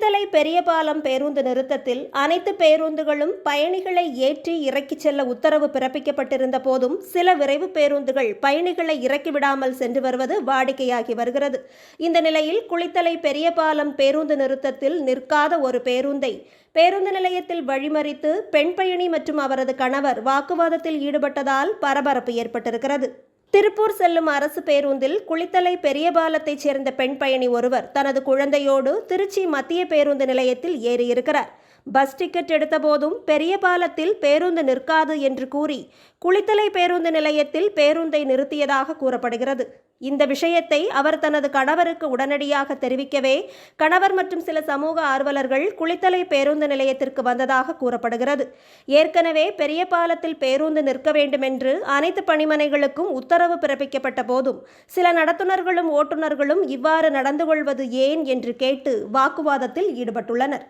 குளித்தலை பெரியபாலம் பேருந்து நிறுத்தத்தில் அனைத்து பேருந்துகளும் பயணிகளை ஏற்றி இறக்கிச் செல்ல உத்தரவு பிறப்பிக்கப்பட்டிருந்த போதும் சில விரைவு பேருந்துகள் பயணிகளை இறக்கிவிடாமல் சென்று வருவது வாடிக்கையாகி வருகிறது. இந்த நிலையில் குளித்தலை பெரியபாலம் பேருந்து நிறுத்தத்தில் நிற்காத ஒரு பேருந்தை பேருந்து நிலையத்தில் வழிமறித்து பெண் பயணி மற்றும் அவரது கணவர் வாக்குவாதத்தில் ஈடுபட்டதால் பரபரப்பு ஏற்பட்டிருக்கிறது. திருப்பூர் செல்லும் அரசு பேருந்தில் குளித்தலை பெரியபாலத்தைச் சேர்ந்த பெண் பயணி ஒருவர் தனது குழந்தையோடு திருச்சி மத்திய பேருந்து நிலையத்தில் ஏறியிருக்கிறார். பஸ் டிக்கெட் எடுத்தபோதும் பெரியபாலத்தில் பேருந்து நிற்காது என்று கூறி குளித்தலை பேருந்து நிலையத்தில் பேருந்தை நிறுத்தியதாக கூறப்படுகிறது. இந்த விஷயத்தை அவர் தனது கணவருக்கு உடனடியாக தெரிவிக்கவே கணவர் மற்றும் சில சமூக ஆர்வலர்கள் குளித்தலை பேருந்து நிலையத்திற்கு வந்ததாக கூறப்படுகிறது. ஏற்கனவே பெரியபாலத்தில் பேருந்து நிற்க வேண்டும் என்று அனைத்து பணிமனைகளுக்கும் உத்தரவு பிறப்பிக்கப்பட்ட போதும் சில நடத்துனர்களும் ஓட்டுநர்களும் இவ்வாறு நடந்து கொள்வது ஏன் என்று கேட்டு வாக்குவாதத்தில் ஈடுபட்டுள்ளனர்.